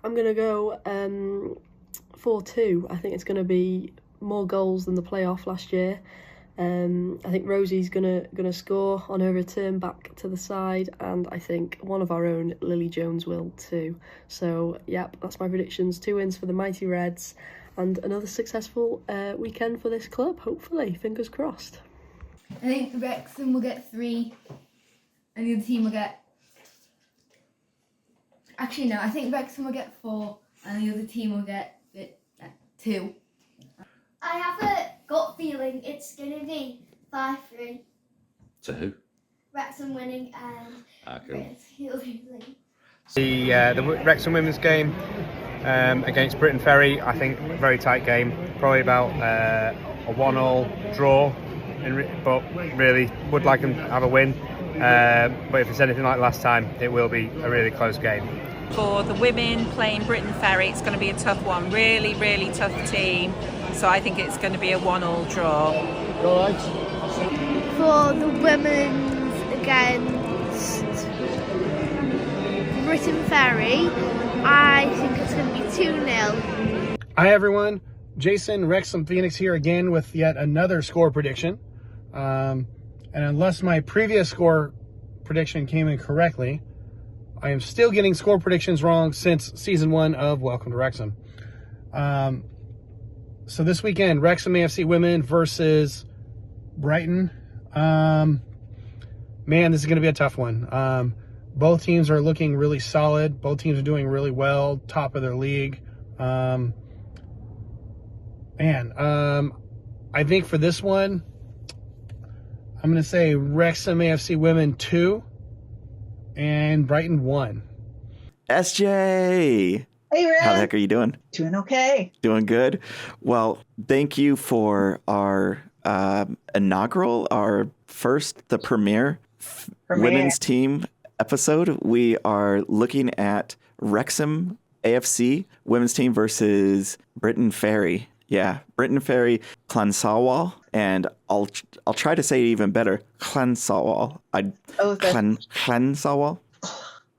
I'm going to go 4-2. I think it's going to be more goals than the playoff last year. I think Rosie's gonna score on her return back to the side, and I think one of our own, Lily Jones, will too. So, yep, that's my predictions. 2 wins for the Mighty Reds, and another successful weekend for this club, hopefully. Fingers crossed. I think Wrexham will get 3, and the other team will get... Actually, no, I think Wrexham will get 4, and the other team will get 2. I have a gut feeling it's going to be 5-3. To who? Wrexham winning and Cool. losing. The Wrexham women's game against Briton Ferry, I think very tight game, probably about a 1-1 draw, but really would like them to have a win. But if it's anything like last time, it will be a really close game. For the women playing Briton Ferry, it's going to be a tough one. Really, really tough team. So I think it's going to be a 1-1 draw. For the women's against Briton Ferry, I think it's going to be 2-0. Hi everyone, Jason Wrexham Phoenix here again with yet another score prediction. And unless my previous score prediction came in correctly, I am still getting score predictions wrong since season 1 of Welcome to Wrexham. So this weekend, Wrexham AFC women versus Brighton. Man, this is going to be a tough one. Both teams are looking really solid. Both teams are doing really well, top of their league. I think for this one, I'm going to say Wrexham AFC women 2 and Brighton 1. SJ! Hey, Ran. How the heck are you doing? Doing okay. Doing good. Well, thank you for our inaugural, the premiere women's team episode. We are looking at Wrexham AFC women's team versus Briton Ferry. Yeah, Briton Ferry Llansawel, and I'll try to say it even better. Llansawel. Llansawel.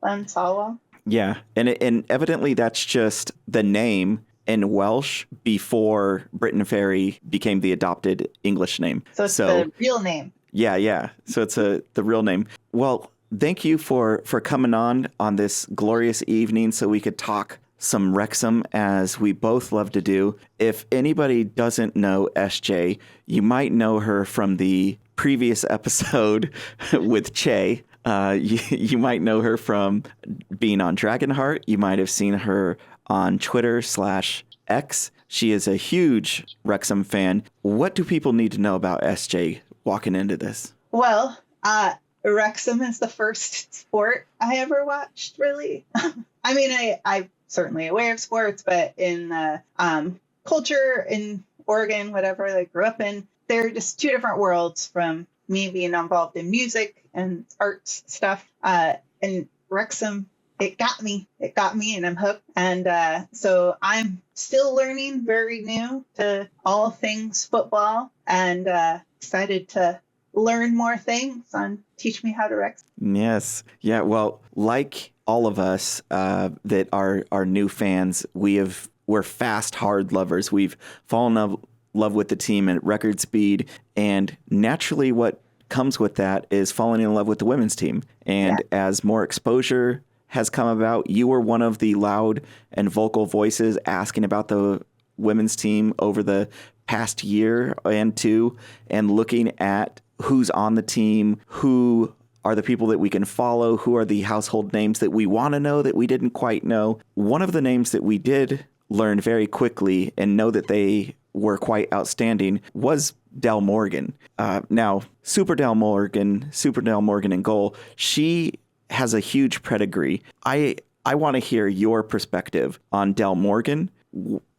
Llansawel. Yeah, and evidently that's just the name in Welsh before Briton Ferry became the adopted English name. So it's the real name. Yeah. So it's the real name. Well, thank you for coming on this glorious evening so we could talk some Wrexham, as we both love to do. If anybody doesn't know SJ, you might know her from the previous episode with Che. You might know her from being on Dragonheart. You might have seen her on Twitter/X. She is a huge Wrexham fan. What do people need to know about SJ walking into this? Well, Wrexham is the first sport I ever watched, really. I mean, I'm certainly aware of sports, but in culture in Oregon, whatever I grew up in, they're just 2 different worlds from me being involved in music and arts stuff. And Wrexham, it got me and I'm hooked. And so I'm still learning, very new to all things football, and excited to learn more things and teach me how to Wrexham. Yes. Yeah. Well, like all of us that are new fans, we're fast, hard lovers. We've fallen in love with the team at record speed, and naturally what comes with that is falling in love with the women's team. And as more exposure has come about, you were one of the loud and vocal voices asking about the women's team over the past year and 2, and looking at who's on the team, who are the people that we can follow, who are the household names that we want to know that we didn't quite know. One of the names that we did learn very quickly and know that they were quite outstanding was Del Morgan. Now, Super Del Morgan in goal. She has a huge pedigree. I want to hear your perspective on Del Morgan,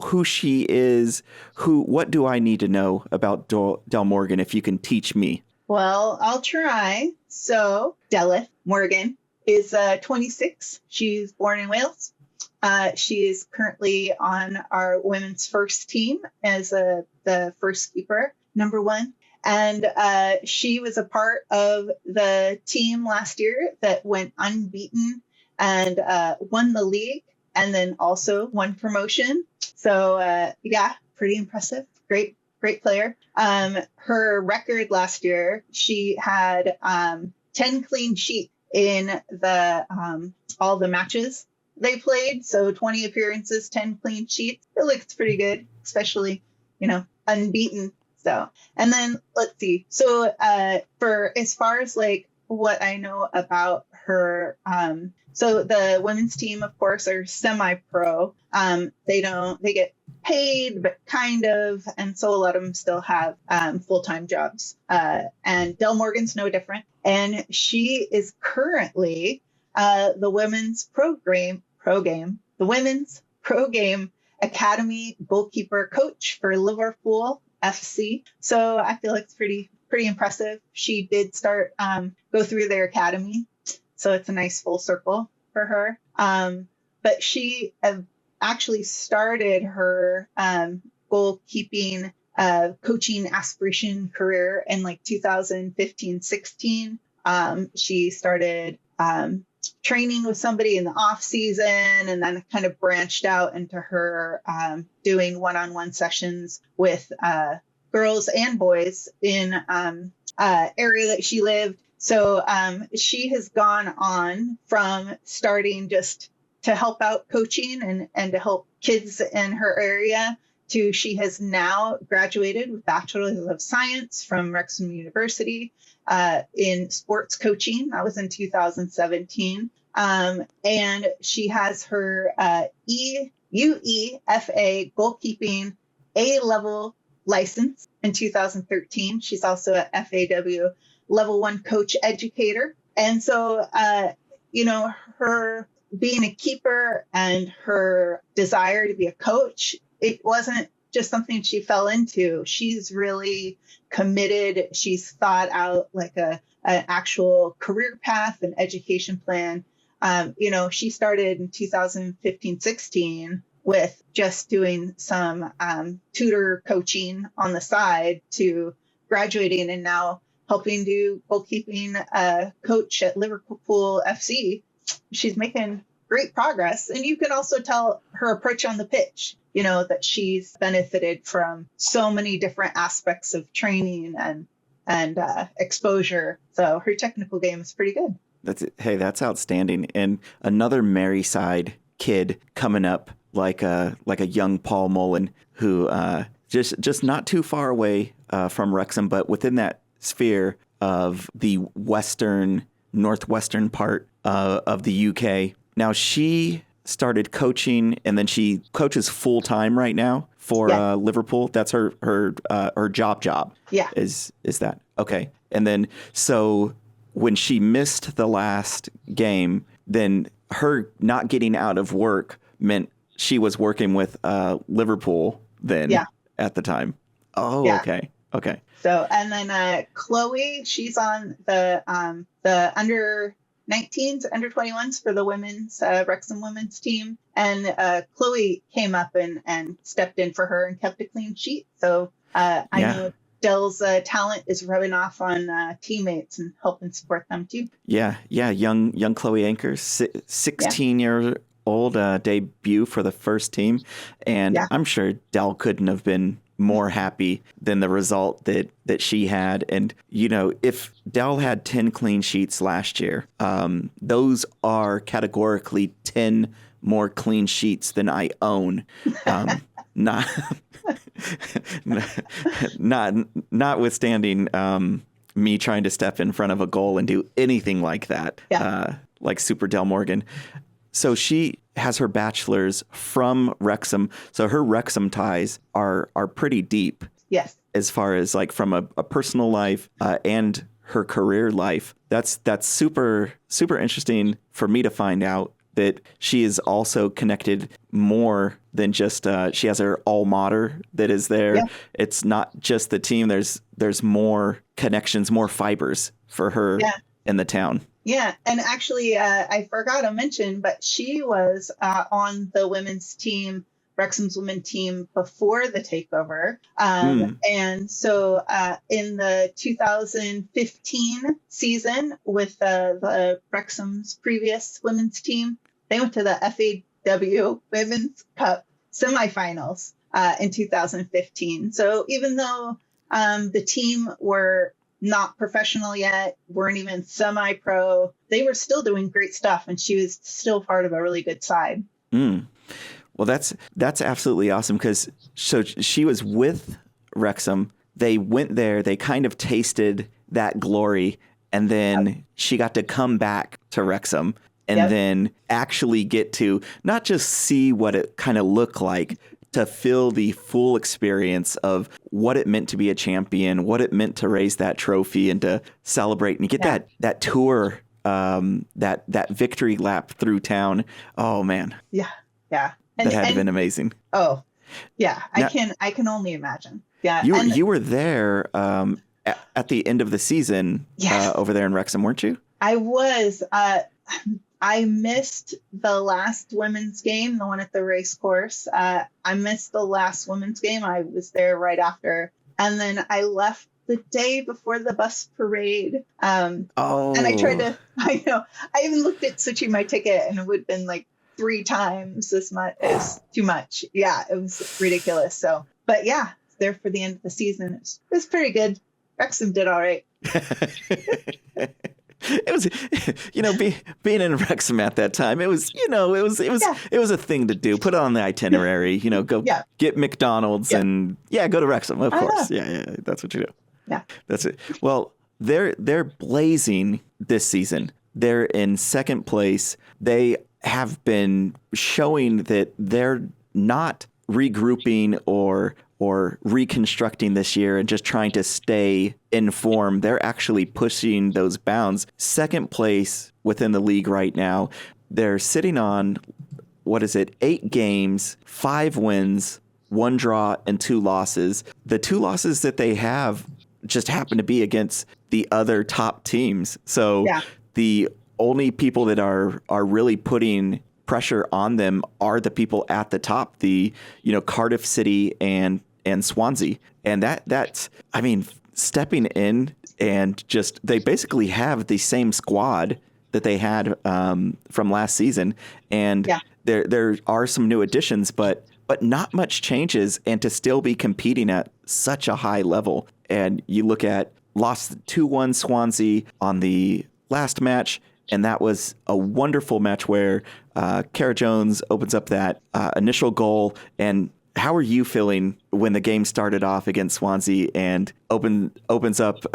who she is, what do I need to know about Del Morgan if you can teach me? Well, I'll try. So Delyth Morgan is 26. She's born in Wales. She is currently on our women's first team as the first keeper, number 1. And she was a part of the team last year that went unbeaten and won the league and then also won promotion. So yeah, pretty impressive. Great player. Her record last year, she had 10 clean sheets in the all the matches they played. So 20 appearances, 10 clean sheets. It looks pretty good, especially, unbeaten. So, and then let's see. So for as far as like what I know about her, so the women's team, of course, are semi-pro. They get paid, but kind of, and so a lot of them still have full-time jobs. And Del Morgan's no different. And she is currently the women's pro game academy goalkeeper coach for Liverpool FC. So I feel like it's pretty impressive. She did start go through their academy, so it's a nice full circle for her. But she actually started her goalkeeping coaching aspiration career in like 2015-16. She started training with somebody in the off season, and then kind of branched out into her doing one-on-one sessions with girls and boys in area that she lived. So she has gone on from starting just to help out coaching and to help kids in her area to she has now graduated with Bachelor of Science from Wrexham University in sports coaching. That was in 2017. And she has her UEFA goalkeeping A-level license in 2013. She's also a FAW level 1 coach educator. And so, her being a keeper and her desire to be a coach, it wasn't just something she fell into. She's really committed. She's thought out like an actual career path and education plan. She started in 2015-16 with just doing some tutor coaching on the side to graduating and now helping do goalkeeping coach at Liverpool FC. She's making great progress. And you can also tell her approach on the pitch, that she's benefited from so many different aspects of training and exposure. So her technical game is pretty good. That's outstanding. And another Maryside kid coming up like a young Paul Mullen, who just not too far away from Wrexham, but within that sphere of the northwestern part of the UK. Now she started coaching, and then she coaches full time right now for Liverpool. That's her job. Yeah, is that okay? And then so when she missed the last game, then her not getting out of work meant she was working with Liverpool then at the time. Oh, yeah. Okay. So, and then Chloe, she's on the under 19s, under 21s for the women's Wrexham women's team. And Chloe came up and stepped in for her and kept a clean sheet. So I know Dell's talent is rubbing off on teammates and helping support them too. Yeah. Young Chloe Anchor, 16-year-old debut for the first team. And I'm sure Dell couldn't have been more happy than the result that she had. And, if Dell had 10 clean sheets last year, those are categorically 10 more clean sheets than I own. Notwithstanding me trying to step in front of a goal and do anything like that, like Super Del Morgan. So she has her bachelor's from Wrexham. So her Wrexham ties are pretty deep. Yes. As far as like from a personal life and her career life. That's super, super interesting for me to find out that she is also connected more than just she has her alma mater that is there. Yeah. It's not just the team. There's more connections, more fibers for her in the town. Yeah, and actually, I forgot to mention, but she was on the women's team, Wrexham's women's team, before the takeover. And so in the 2015 season with the Wrexham's previous women's team, they went to the MW Women's Cup semifinals in 2015. So even though the team were not professional yet, weren't even semi-pro, they were still doing great stuff, and she was still part of a really good side. Well, that's absolutely awesome, because so she was with Wrexham. They went there, they kind of tasted that glory, and then she got to come back to Wrexham and then actually get to not just see what it kind of looked like, to feel the full experience of what it meant to be a champion, what it meant to raise that trophy and to celebrate, and you get that tour, that victory lap through town. Oh man. Yeah. That had to have been amazing. Oh yeah. Now, I can only imagine. Yeah. You were there at the end of the season over there in Wrexham, weren't you? I was. I missed the last women's game, the one at the race course. I missed the last women's game. I was there right after. And then I left the day before the bus parade. And I even looked at switching my ticket, and it would have been like 3 times as much. It was too much. Yeah, it was ridiculous. So, but yeah, there for the end of the season. It was pretty good. Wrexham did all right. It was, being in Wrexham at that time, it was a thing to do. Put it on the itinerary, go get McDonald's and go to Wrexham, of course. Yeah, that's what you do. Yeah. That's it. Well, they're blazing this season. They're in second place. They have been showing that they're not regrouping or reconstructing this year and just trying to stay in form. They're actually pushing those bounds. Second place within the league right now. They're sitting on, 8 games, 5 wins, 1 draw, and 2 losses. The 2 losses that they have just happen to be against the other top teams. So the only people that are really putting pressure on them are the people at the top, the Cardiff City and Swansea. And that's stepping in, and just they basically have the same squad that they had from last season, and there are some new additions, but not much changes, and to still be competing at such a high level. And you look at lost 2-1 Swansea on the last match, and that was a wonderful match where Cara Jones opens up that initial goal. And how are you feeling when the game started off against Swansea and opens up,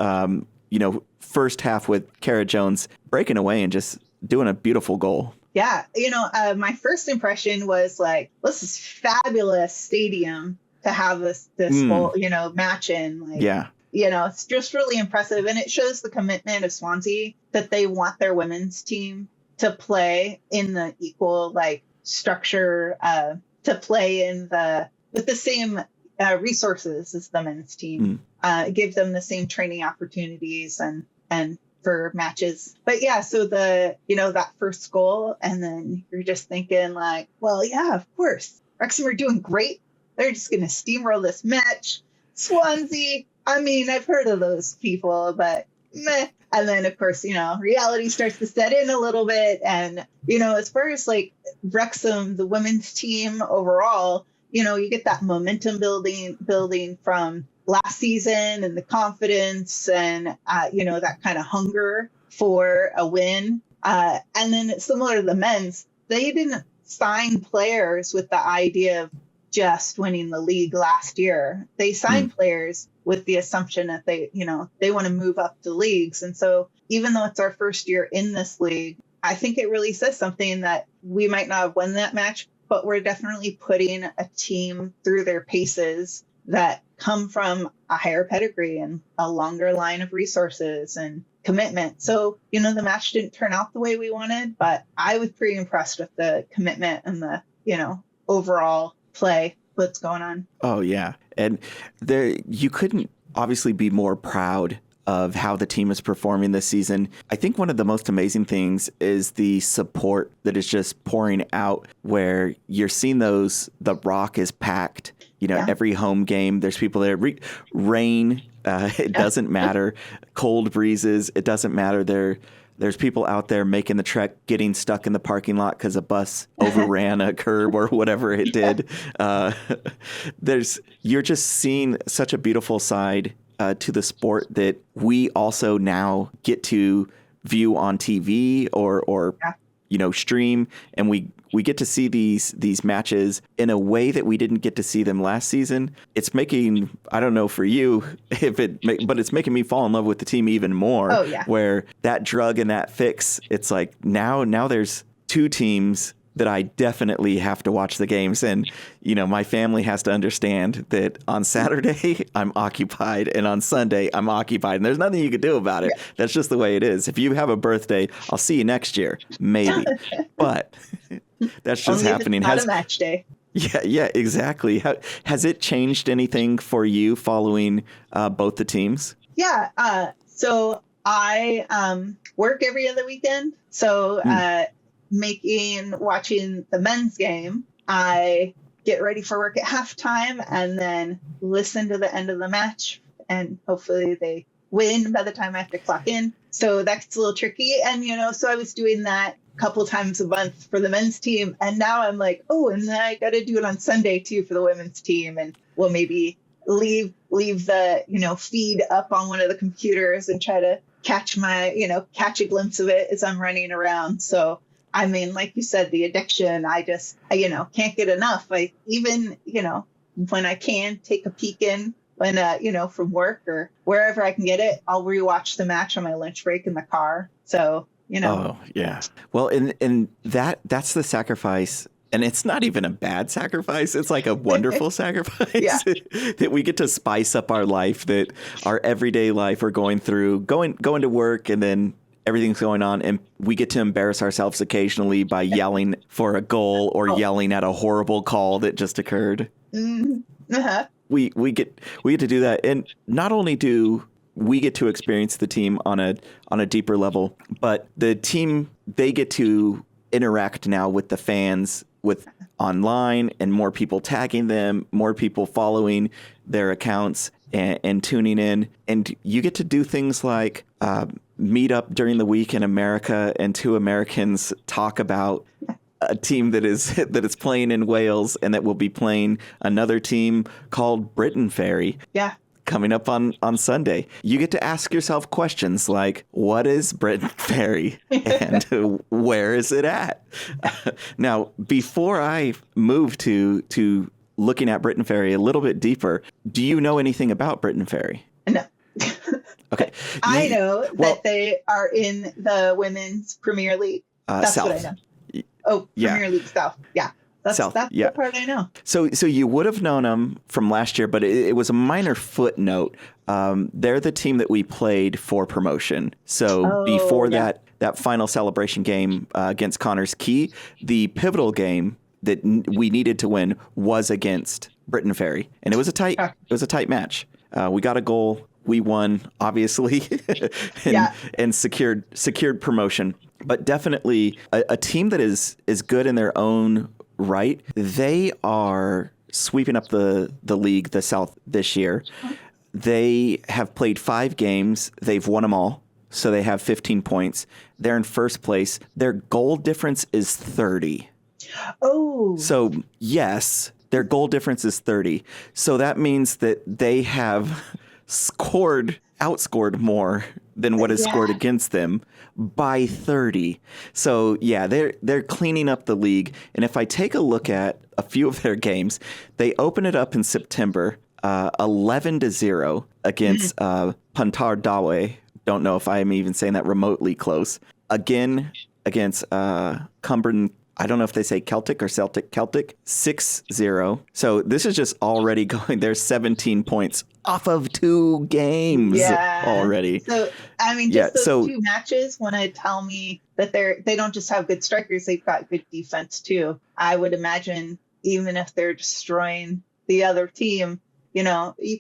first half with Cara Jones breaking away and just doing a beautiful goal? Yeah, my first impression was like, this is fabulous stadium to have this whole, match in. It's just really impressive. And it shows the commitment of Swansea that they want their women's team to play in the equal, structure, to play with the same resources as the men's team, give them the same training opportunities and for matches. But yeah, so that first goal, and then you're just thinking of course, Wrexham are doing great. They're just going to steamroll this match. Swansea, I've heard of those people, but meh. And then, of course, reality starts to set in a little bit. And, as far as Wrexham, the women's team overall, you get that momentum building from last season, and the confidence and, that kind of hunger for a win. And then it's similar to the men's. They didn't sign players with the idea of just winning the league last year. They signed players with the assumption that they want to move up the leagues. And so even though it's our first year in this league, I think it really says something that we might not have won that match, but we're definitely putting a team through their paces that come from a higher pedigree and a longer line of resources and commitment. So, the match didn't turn out the way we wanted, but I was pretty impressed with the commitment and the, overall play, what's going on. Oh, yeah. And you couldn't obviously be more proud of how the team is performing this season. I think one of the most amazing things is the support that is just pouring out, where you're seeing the Rock is packed. Every home game, there's people there. Rain, it doesn't matter. Cold breezes, it doesn't matter. There's people out there making the trek, getting stuck in the parking lot because a bus overran a curb or whatever it did. You're just seeing such a beautiful side to the sport that we also now get to view on TV or stream, and we get to see these matches in a way that we didn't get to see them last season. It's making, I don't know for you but it's making me fall in love with the team even more. Oh, yeah. Where that drug and that fix, it's like now there's two teams that I definitely have to watch the games. And, my family has to understand that on Saturday I'm occupied and on Sunday I'm occupied, and there's nothing you can do about it. Yeah. That's just the way it is. If you have a birthday, I'll see you next year, maybe. But that's just only happening. Not a match day. Yeah, exactly. Has it changed anything for you following both the teams? Yeah. So I work every other weekend. So watching the men's game, I get ready for work at halftime and then listen to the end of the match, and hopefully they win by the time I have to clock in. So that's a little tricky. And, so I was doing that a couple times a month for the men's team. And now I'm like, and then I got to do it on Sunday too for the women's team. And we'll maybe leave the, feed up on one of the computers and try to catch a glimpse of it as I'm running around. So, I mean, like you said, the addiction, I can't get enough. Even when I can take a peek in when, from work or wherever I can get it, I'll rewatch the match on my lunch break in the car. So, Oh, yeah. Well, and that's the sacrifice. And it's not even a bad sacrifice. It's like a wonderful sacrifice that we get to spice up our life, that our everyday life we're going through, going to work, and then everything's going on, and we get to embarrass ourselves occasionally by yelling for a goal or yelling at a horrible call that just occurred. Uh-huh. We get to do that, and not only do we get to experience the team on a deeper level, but the team, they get to interact now with the fans, with online, and more people tagging them, more people following their accounts and tuning in, and you get to do things like meet up during the week in America, and two Americans talk about a team that is playing in Wales and that will be playing another team called Briton Ferry. Yeah. Coming up on Sunday. You get to ask yourself questions like, what is Briton Ferry and where is it at? Now, before I move to looking at Briton Ferry a little bit deeper, do you know anything about Briton Ferry? No. Okay. I know that they are in the Women's Premier League. That's South. what I know. Oh, Premier League South. Yeah. That's the part I know. So you would have known them from last year, but it was a minor footnote. They're the team that we played for promotion. So before that final celebration game against Connors Key, the pivotal game that we needed to win was against Briton Ferry, and it was a tight match. We got a goal. We won, obviously, and secured promotion. But definitely a team that is good in their own right. They are sweeping up the league, the South, this year. They have played 5 games. They've won them all. So they have 15 points. They're in first place. Their goal difference is 30. Oh. So, yes, their goal difference is 30. So that means that they have outscored more than what is scored against them by 30. So yeah, they're cleaning up the league. And if I take a look at a few of their games, they open it up in September, 11-0 against Pontypridd United. Don't know if I am even saying that remotely close. Again against Cumberland. I don't know if they say Celtic or Celtic. 6-0. So this is just already going. There's 17 points off of 2 games already. So, I mean, just those 2 matches, when it tell me that they don't just have good strikers, they've got good defense too. I would imagine even if they're destroying the other team, you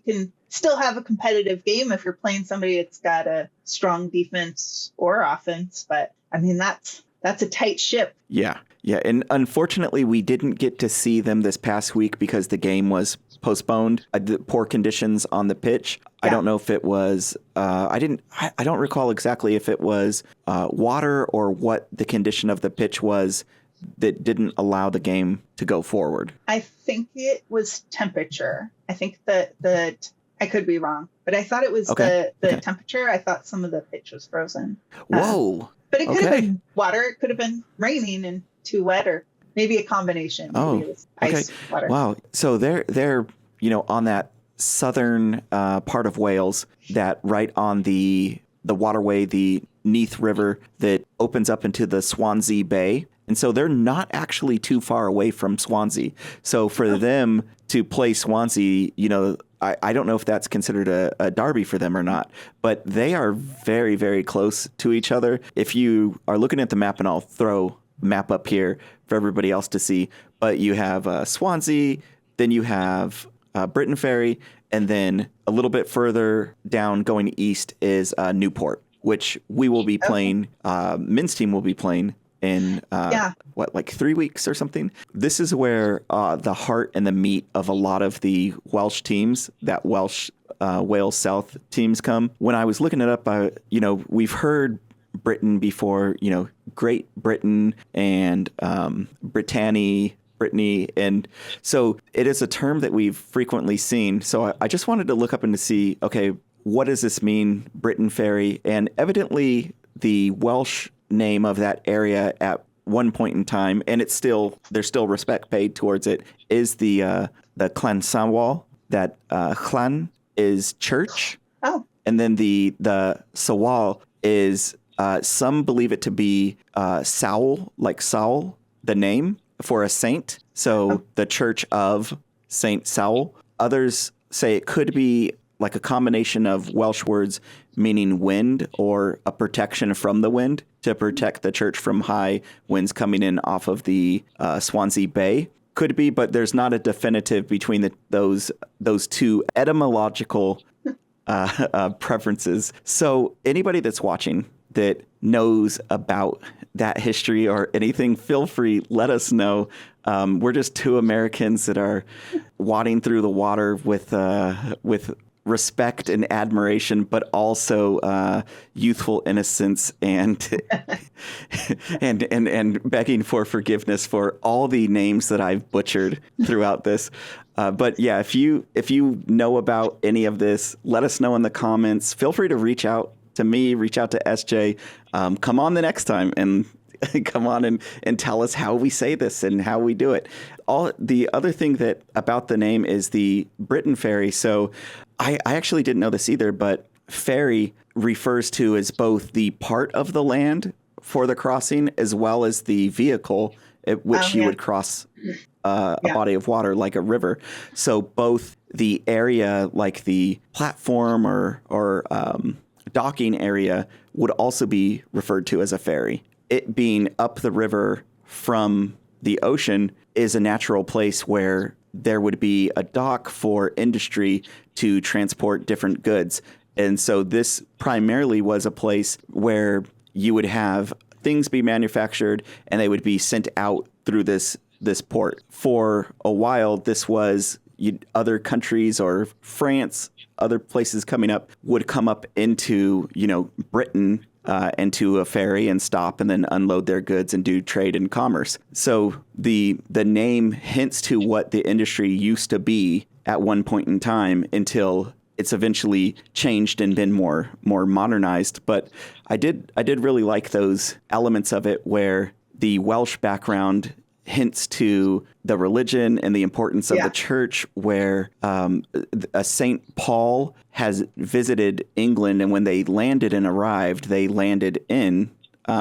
can still have a competitive game if you're playing somebody that's got a strong defense or offense. But I mean, that's that's a tight ship. Yeah. Yeah. And unfortunately, we didn't get to see them this past week because the game was postponed. The poor conditions on the pitch. I don't know if it was, I don't recall exactly if it was water or what the condition of the pitch was that didn't allow the game to go forward. I think it was temperature. I think that I could be wrong, but I thought it was the temperature. I thought some of the pitch was frozen. Whoa. But it could have been water. It could have been raining and too wet, or maybe a combination. Maybe it was ice, water. Wow. So they're on that southern part of Wales, that right on the waterway, the Neath River that opens up into the Swansea Bay. And so they're not actually too far away from Swansea. So for them to play Swansea, I don't know if that's considered a derby for them or not, but they are very, very close to each other. If you are looking at the map, and I'll throw a map up here for everybody else to see, but you have Swansea, then you have Briton Ferry, and then a little bit further down going east is Newport, which we will be playing, men's team will be playing in 3 weeks or something. This is where the heart and the meat of a lot of the Welsh teams, that Welsh Wales South teams come. When I was looking it up, we've heard Britain before, Great Britain and Brittany, and so it is a term that we've frequently seen. So I just wanted to look up and to see, okay, what does this mean, Briton Ferry? And evidently the Welsh name of that area at one point in time, and there's still respect paid towards it, is the Llansawel. That Llan is church. Oh. And then the Sawal is some believe it to be Sawel, like Saul, the name for a saint. So the Church of Saint Sawel. Others say it could be like a combination of Welsh words meaning wind, or a protection from the wind, to protect the church from high winds coming in off of the Swansea Bay. Could be, but there's not a definitive between those two etymological preferences. So anybody that's watching that knows about that history or anything, feel free, let us know. We're just two Americans that are wading through the water with respect and admiration, but also youthful innocence and and begging for forgiveness for all the names that I've butchered throughout this. But yeah, if you know about any of this, let us know in the comments. Feel free to reach out to me, reach out to SJ. Come on the next time and come on and tell us how we say this and how we do it. All the other thing that about the name is the Briton Ferry. So I actually didn't know this either, but ferry refers to as both the part of the land for the crossing as well as the vehicle at which you would cross a body of water like a river. So both the area, like the platform or docking area, would also be referred to as a ferry. It being up the river from the ocean is a natural place where there would be a dock for industry to transport different goods. And so this primarily was a place where you would have things be manufactured and they would be sent out through this port. For a while, this was other countries or France, other places coming up would come up into, Britain into a ferry and stop and then unload their goods and do trade and commerce. So the name hints to what the industry used to be at one point in time until it's eventually changed and been more modernized. But I did really like those elements of it where the Welsh background hints to the religion and the importance of the church, where a St. Paul has visited England, and when they landed and arrived, they landed in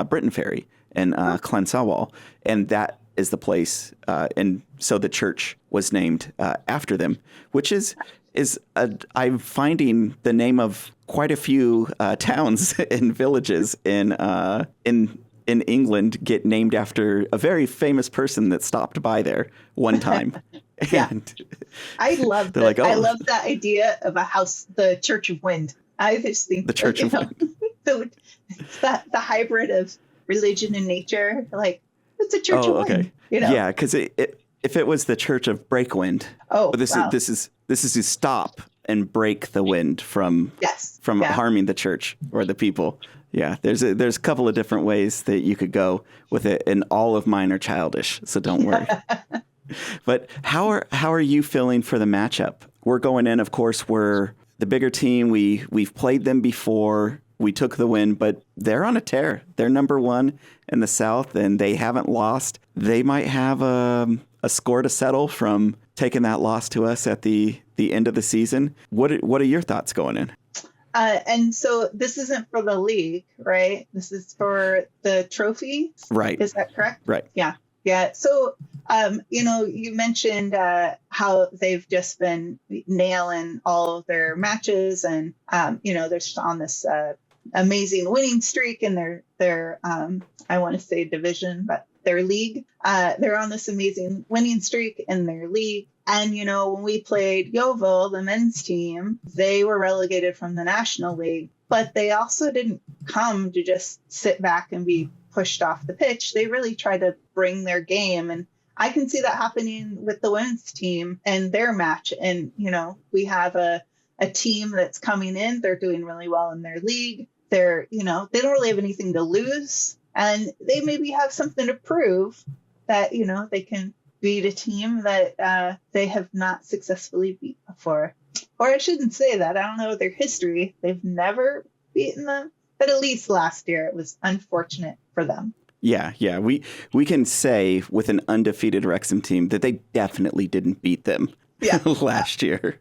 Briton Ferry and Llansawel, and that is the place, and so the church was named after them, which is I'm finding the name of quite a few towns and villages in England get named after a very famous person that stopped by there one time. I love that. Like, I love that idea of a house, the Church of Wind. I just think the Church of Wind. So it's the hybrid of religion and nature. Like, it's a church of wind, you know? Yeah, because if it was the Church of Breakwind, this is to stop and break the wind from harming the church or the people. Yeah, there's a couple of different ways that you could go with it, and all of mine are childish, so don't worry. But how are you feeling for the matchup? We're going in, of course, we're the bigger team. We've played them before. We took the win, but they're on a tear. They're number one in the South, and they haven't lost. They might have a score to settle from taking that loss to us at the end of the season. What are your thoughts going in? And so this isn't for the league, right? This is for the trophy. Right. Is that correct? Right. Yeah. Yeah. So, you mentioned how they've just been nailing all of their matches, and, they're just on this amazing winning streak in their I want to say division, but their league. They're on this amazing winning streak in their league. And, when we played Yeovil, the men's team, they were relegated from the National League, but they also didn't come to just sit back and be pushed off the pitch. They really tried to bring their game. And I can see that happening with the women's team and their match. And, we have a team that's coming in. They're doing really well in their league. They're, they don't really have anything to lose. And they maybe have something to prove that, they can beat a team that they have not successfully beat before. Or I shouldn't say that. I don't know their history. They've never beaten them. But at least last year, it was unfortunate for them. Yeah. We can say with an undefeated Wrexham team that they definitely didn't beat them last year.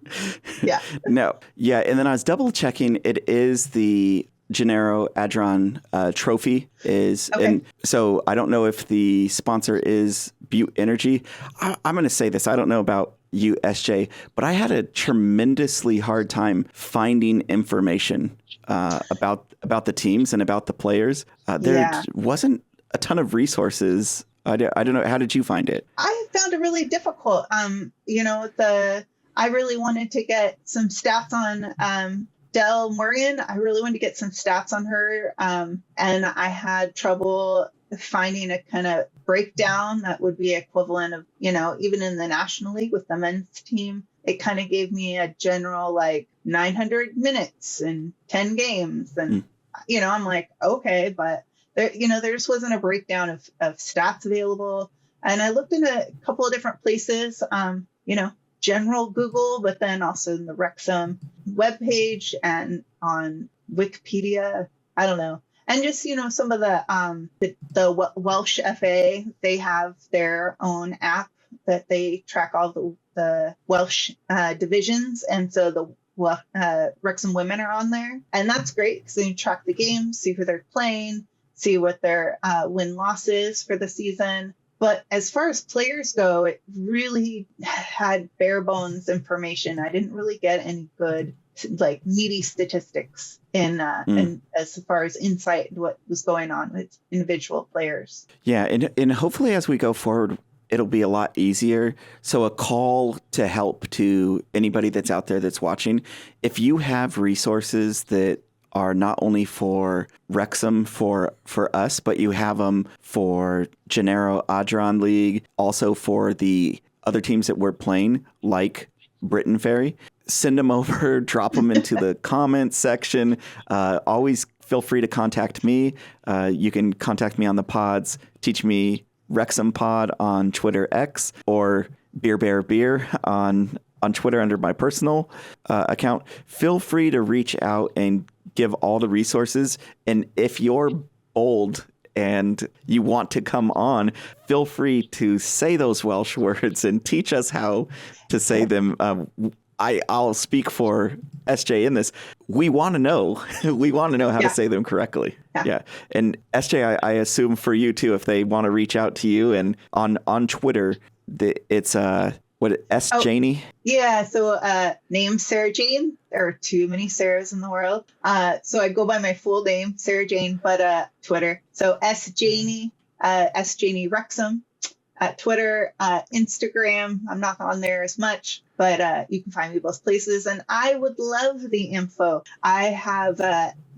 Yeah. No. Yeah. And then I was double checking. It is the Genero Adran trophy and so I don't know if the sponsor is Butte Energy. I'm going to say this. I don't know about you, SJ, but I had a tremendously hard time finding information about the teams and about the players. There wasn't a ton of resources. I don't know. How did you find it? I found it really difficult. I really wanted to get some stats on Del Morgan. I really wanted to get some stats on her. And I had trouble finding a kind of breakdown that would be equivalent of, even in the National League with the men's team. It kind of gave me a general 900 minutes and 10 games. And, I'm like, okay, but there just wasn't a breakdown of stats available. And I looked in a couple of different places, general Google, but then also in the Wrexam webpage and on Wikipedia. I don't know. And just, some of the Welsh FA, they have their own app that they track all the Welsh divisions. And so the Wrexham women are on there. And that's great because then you track the games, see who they're playing, see what their win-loss is for the season. But as far as players go, it really had bare bones information. I didn't really get any good, meaty statistics in as far as insight into what was going on with individual players. Yeah, and hopefully as we go forward, it'll be a lot easier. So a call to help to anybody that's out there that's watching. If you have resources that are not only for Wrexham for us, but you have them for Genero Adran League, also for the other teams that we're playing, like Briton Ferry. Send them over, drop them into the comments section. Always feel free to contact me. You can contact me on the pods. Teach me Wrexham Pod on Twitter X or Beer on Twitter under my personal account. Feel free to reach out and give all the resources. And if you're bold and you want to come on, feel free to say those Welsh words and teach us how to say them. I'll speak for SJ in this. We want to know. We want to know how to say them correctly. Yeah. And SJ, I assume for you too, if they want to reach out to you and on Twitter, it's SJane? Yeah, so name SarahJane. There are too many Sarahs in the world. So I go by my full name, SarahJane, but Twitter. So SJane, SJane Wrexham at Twitter, Instagram. I'm not on there as much, but you can find me both places. And I would love the info. I have,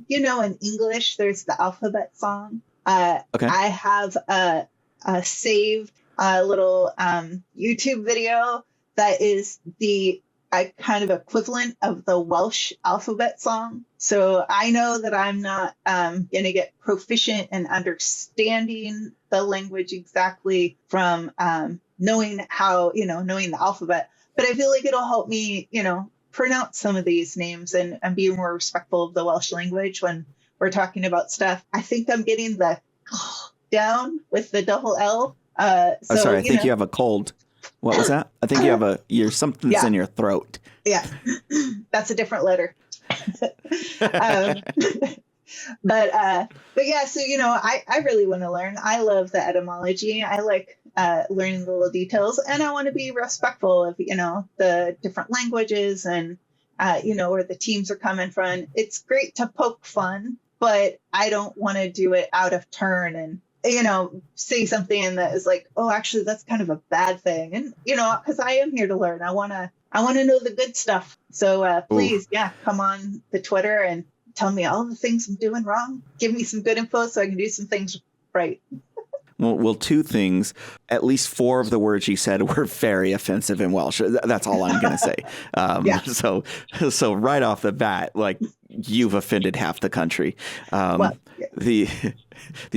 in English, there's the alphabet song. Okay. I have a saved little YouTube video that is the kind of equivalent of the Welsh alphabet song. So I know that I'm not going to get proficient in understanding the language exactly from knowing the alphabet, but I feel like it'll help me, pronounce some of these names and be more respectful of the Welsh language when we're talking about stuff. I think I'm getting the down with the double L. Sorry, I think you have a cold. What was that? I think you have something's in your throat. Yeah, that's a different letter. But yeah, so I really want to learn. I love the etymology. I like learning the little details, and I want to be respectful of the different languages and where the teams are coming from. It's great to poke fun, but I don't want to do it out of turn and say something that is like, oh, actually, that's kind of a bad thing. And, because I am here to learn. I want to know the good stuff. So please, come on the Twitter and tell me all the things I'm doing wrong. Give me some good info so I can do some things right. Well, two things. At least 4 of the words you said were very offensive in Welsh. That's all I'm going to say. So right off the bat, like, you've offended half the country. The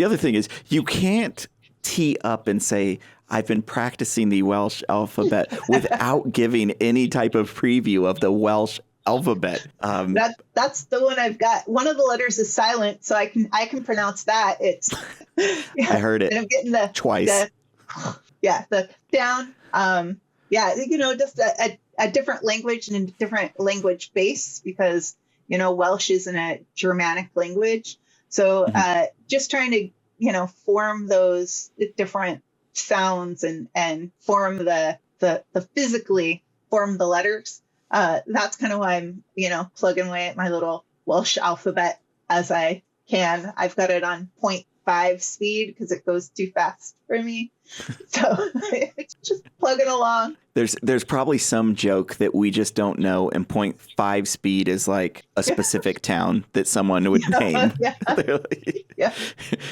other thing is you can't tee up and say, I've been practicing the Welsh alphabet without giving any type of preview of the Welsh alphabet. That's the one I've got. One of the letters is silent, so I can pronounce that. It's I heard it. And I'm getting the twice. The down. Just a different language and a different language base because Welsh isn't a Germanic language. So just trying to form those different sounds and form the physically form the letters. That's kind of why I'm, plugging away at my little Welsh alphabet as I can. I've got it on 0.5 speed because it goes too fast for me. So it's just plugging along. There's probably some joke that we just don't know, and 0.5 speed is like a specific town that someone would name. Yeah.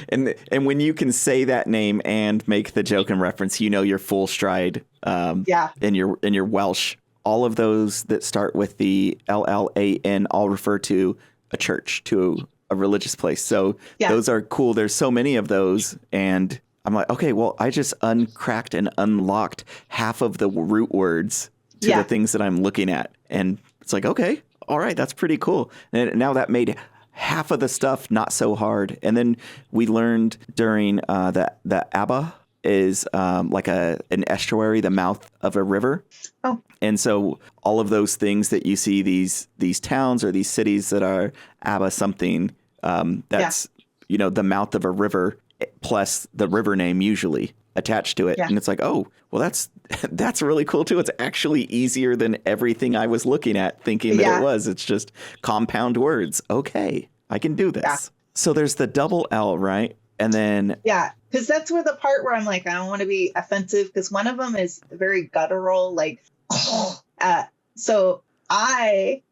And when you can say that name and make the joke and reference, you're full stride. In your Welsh. All of those that start with the LLAN all refer to a church, to a religious place. So those are cool. There's so many of those. And I'm like, okay, well, I just uncracked and unlocked half of the root words to the things that I'm looking at. And it's like, okay, all right, that's pretty cool. And now that made half of the stuff not so hard. And then we learned during the ABBA is like an estuary, the mouth of a river. Oh. And so all of those things that you see, these towns or these cities that are ABBA something, that's, the mouth of a river plus the river name usually attached to it. And it's like, oh, well, that's really cool too. It's actually easier than everything I was looking at thinking that it was. It's just compound words. Okay, I can do this. Yeah. So there's the double L, right? And then because that's where the part where I'm like, I don't want to be offensive because one of them is very guttural, like, so I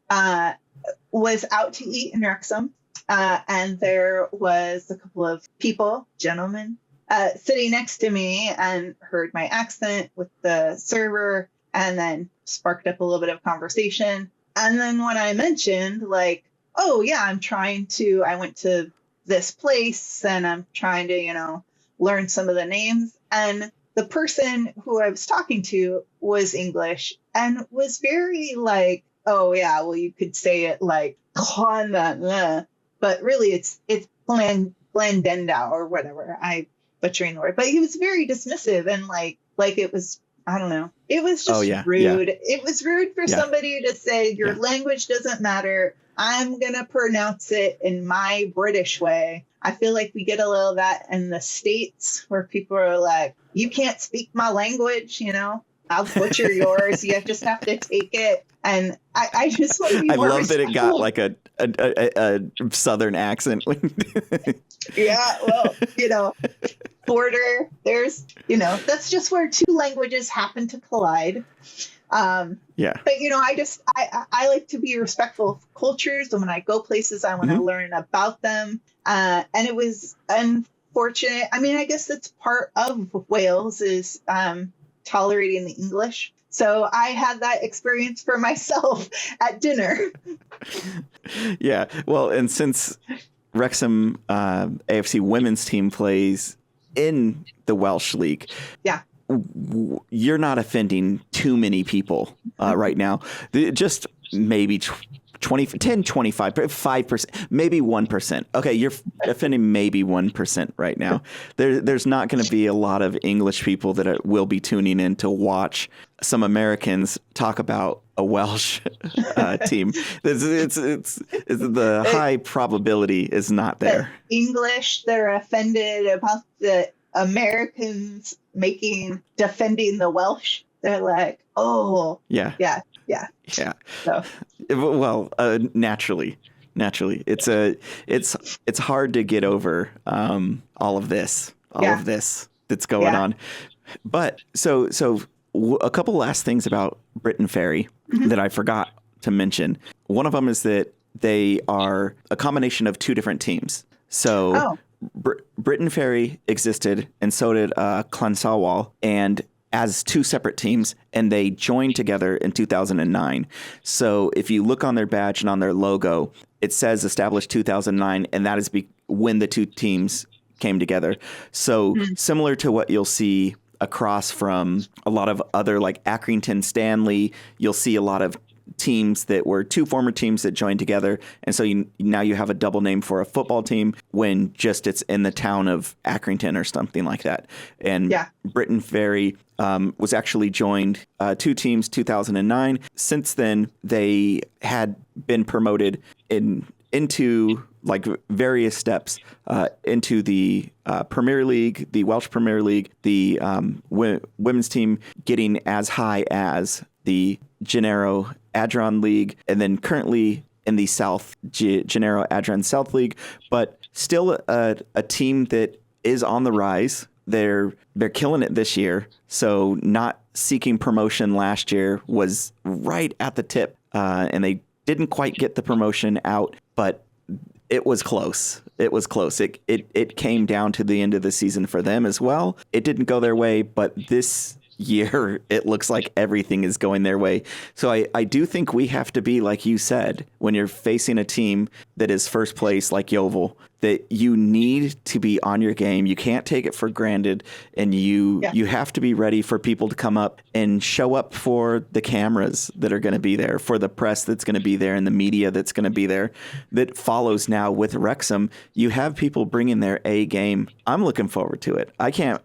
was out to eat in Wrexham, and there was a couple of gentlemen, sitting next to me and heard my accent with the server and then sparked up a little bit of conversation. And then when I mentioned like, oh yeah, I went to this place and I'm trying to, learn some of the names. And the person who I was talking to was English and was very like, oh yeah, well, you could say it like, but really it's Blandenda or whatever. I'm butchering the word, but he was very dismissive and like it was, I don't know. It was just rude. Yeah. It was rude for somebody to say your language doesn't matter. I'm going to pronounce it in my British way. I feel like we get a little of that in the States where people are like, you can't speak my language, I'll butcher yours. You just have to take it. And I just want to be more love that it got like a Southern accent. Yeah, well, border, there's, that's just where two languages happen to collide. But I like to be respectful of cultures, and when I go places I want to learn about them, and it was fortunate. I mean, I guess that's part of Wales is tolerating the English. So I had that experience for myself at dinner. Yeah. Well, and since Wrexham AFC women's team plays in the Welsh League, yeah, you're not offending too many people right now. Just maybe 10, 25, 5%, maybe 1%. Okay, you're offending maybe 1% right now. There's not going to be a lot of English people that will be tuning in to watch some Americans talk about a Welsh team. It's the high probability is not there. The English, they're offended about the Americans defending the Welsh. They're like, oh, yeah. So. Well, naturally, it's hard to get over all of this that's going on. But so a couple last things about Briton Ferry that I forgot to mention. One of them is that they are a combination of two different teams. So Briton Ferry existed, and so did Llansawel, and as two separate teams, and they joined together in 2009. So if you look on their badge and on their logo, it says established 2009, and that is when the two teams came together. So similar to what you'll see across from a lot of other, like Accrington, Stanley, you'll see a lot of teams that were two former teams that joined together. And so now you have a double name for a football team when just it's in the town of Accrington or something like that. And Briton Ferry was actually joined two teams 2009. Since then, they had been promoted into like various steps into the Premier League, the Welsh Premier League, the women's team getting as high as the Genero Adran League, and then currently in the South, Genero Adran South League, but still a team that is on the rise. They're killing it this year. So not seeking promotion last year was right at the tip, and they didn't quite get the promotion out, but it was close. It was close. It came down to the end of the season for them as well. It didn't go their way, but this year it looks like everything is going their way. So I do think we have to be, like you said, when you're facing a team that is first place like Yeovil, that you need to be on your game. You can't take it for granted, and you have to be ready for people to come up and show up for the cameras that are going to be there, for the press that's going to be there, and the media that's going to be there that follows now with Wrexham. You have people bringing their A game. I'm looking forward to it. I can't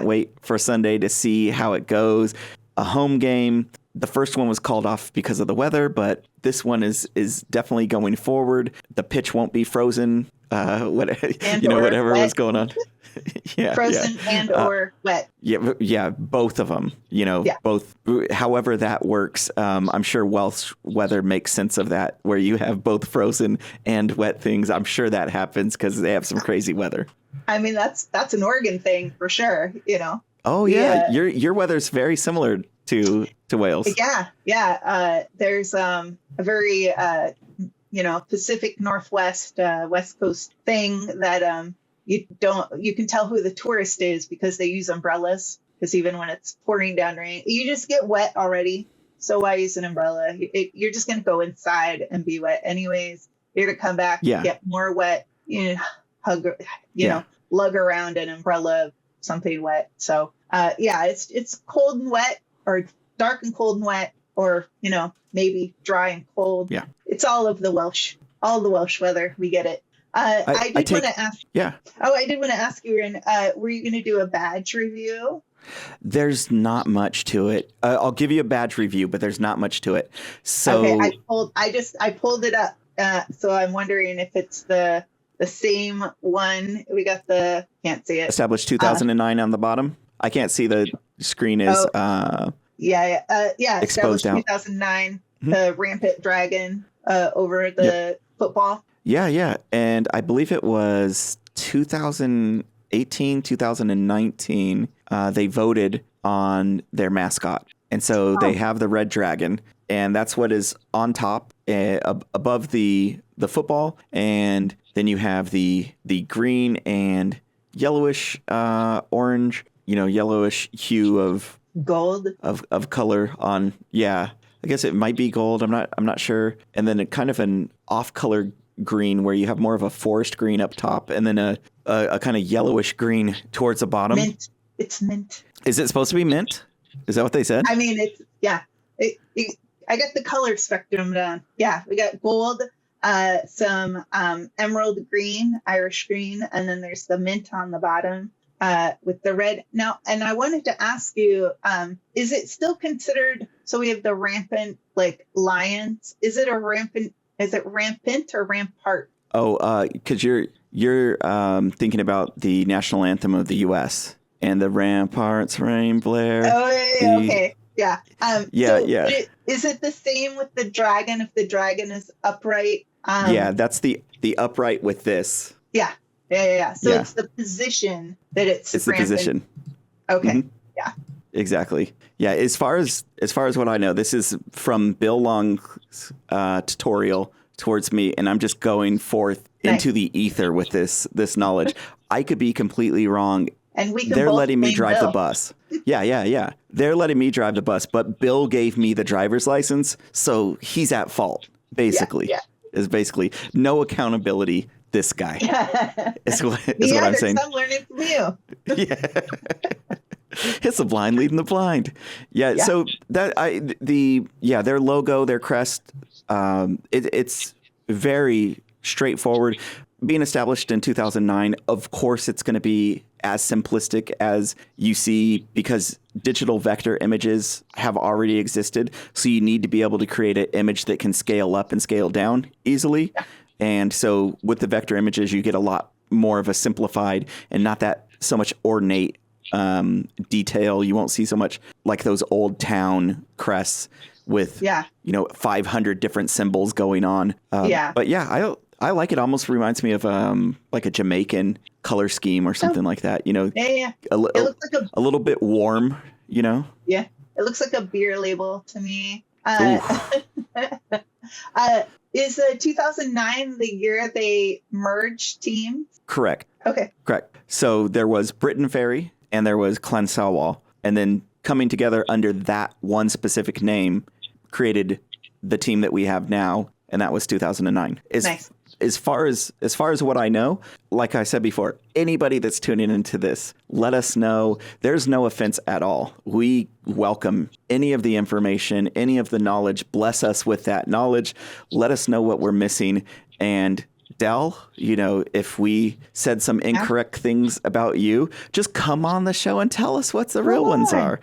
wait for Sunday to see how it goes. A home game. The first one was called off because of the weather, but this one is definitely going forward. The pitch won't be frozen. Whatever was going on. Frozen and or wet. Yeah, both of them. Both. However that works. I'm sure Welsh weather makes sense of that, where you have both frozen and wet things. I'm sure that happens because they have some crazy weather. I mean, that's an Oregon thing for sure. Oh yeah, your weather's very similar to Wales. Yeah. There's a very Pacific Northwest, West Coast thing that you can tell who the tourist is because they use umbrellas, because even when it's pouring down rain, you just get wet already. So why use an umbrella? You're just going to go inside and be wet anyways. You're going to come back, get more wet, lug around an umbrella of something wet. So it's cold and wet, or dark and cold and wet, or maybe dry and cold. Yeah, it's all the Welsh weather. We get it. I did want to ask. Yeah. Oh, I did want to ask you, Ran, were you going to do a badge review? There's not much to it. I'll give you a badge review, but there's not much to it. So okay, I pulled it up. So I'm wondering if it's the same one. We got can't see it. Established 2009 on the bottom. I can't see the screen is exposed out. 2009, the rampant dragon over the football. Yeah. And I believe it was 2018, 2019, they voted on their mascot. And so they have the red dragon, and that's what is on top above the football. And then you have the green and yellowish orange, yellowish hue of Gold. of color on. Yeah, I guess it might be gold. I'm not sure. And then a kind of an off-color green where you have more of a forest green up top, and then a kind of yellowish green towards the bottom. Mint. It's mint. Is it supposed to be mint? Is that what they said? I mean, it's yeah. I got the color spectrum down. Yeah, we got gold, some emerald green, Irish green, and then there's the mint on the bottom with the red. Now, and I wanted to ask you, is it still considered? So we have the rampant lions. Is it rampant or rampart? Oh, because you're thinking about the national anthem of the U.S. and the ramparts, rain, Blair. Oh, yeah, okay. Yeah. Yeah. Is it the same with the dragon if the dragon is upright? Yeah, that's the upright with this. Yeah. So it's the position that it's the position. Okay. Mm-hmm. Yeah. Exactly. Yeah. As far as what I know, this is from Bill Long's tutorial towards me, and I'm just going forth into the ether with this knowledge. I could be completely wrong. And they're letting me drive Bill. the bus. Yeah. They're letting me drive the bus, but Bill gave me the driver's license, so he's at fault, basically. Yeah. Is basically no accountability, this guy. is what I'm saying. I'm learning from you. Yeah. It's the blind leading the blind. Yeah. So their logo, their crest, it's very straightforward. Being established in 2009, of course, it's going to be as simplistic as you see because digital vector images have already existed. So you need to be able to create an image that can scale up and scale down easily. Yeah. And so with the vector images, you get a lot more of a simplified and not that so much ornate detail. You won't see so much like those old town crests with 500 different symbols going on. But yeah, I like it. Almost reminds me of like a Jamaican color scheme or something like that. Yeah. It looks like a little bit warm. Yeah, it looks like a beer label to me. Is 2009 the year they merged teams? Correct. Okay. Correct. So there was Briton Ferry and there was Llansawel, and then coming together under that one specific name created the team that we have now, and that was 2009. Nice. As far as what I know, like I said before, anybody that's tuning into this, let us know. There's no offense at all. We welcome any of the information, any of the knowledge. Bless us with that knowledge. Let us know what we're missing. And Del, if we said some incorrect things about you, just come on the show and tell us what the real ones are.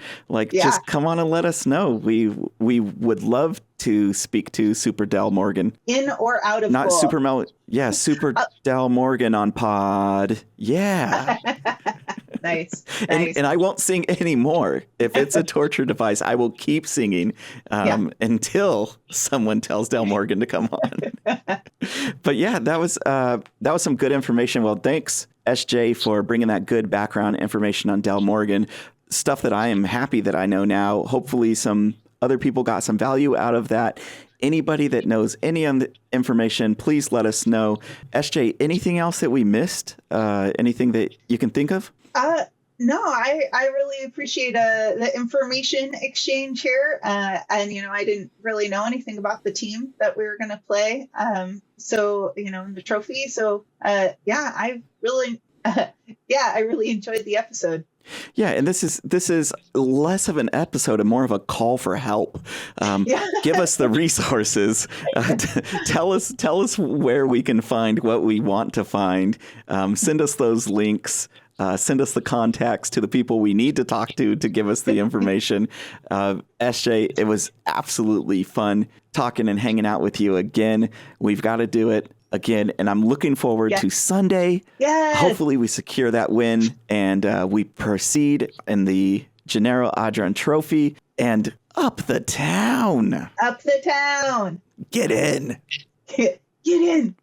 Just come on and let us know. We would love to speak to Super Del Morgan. In or out of Not school. Super Mel. Yeah, Super Del Morgan on pod. Yeah. Nice. And I won't sing anymore. If it's a torture device, I will keep singing until someone tells Del Morgan to come on. But yeah, that was some good information. Well, thanks, SJ, for bringing that good background information on Del Morgan. Stuff that I am happy that I know now. Hopefully some other people got some value out of that. Anybody that knows any of the information, please let us know. SJ, anything else that we missed? Anything that you can think of? No, I really appreciate the information exchange here. And, I didn't really know anything about the team that we were going to play. So, the trophy. So, I really enjoyed the episode. Yeah, and this is less of an episode and more of a call for help. Give us the resources. Tell us where we can find what we want to find. Send us those links. Send us the contacts to the people we need to talk to give us the information. SJ, it was absolutely fun talking and hanging out with you again. We've got to do it again, and I'm looking forward to Sunday. Yes. Hopefully we secure that win and we proceed in the Genero Adran trophy and up the town. Up the town. Get in. Get in.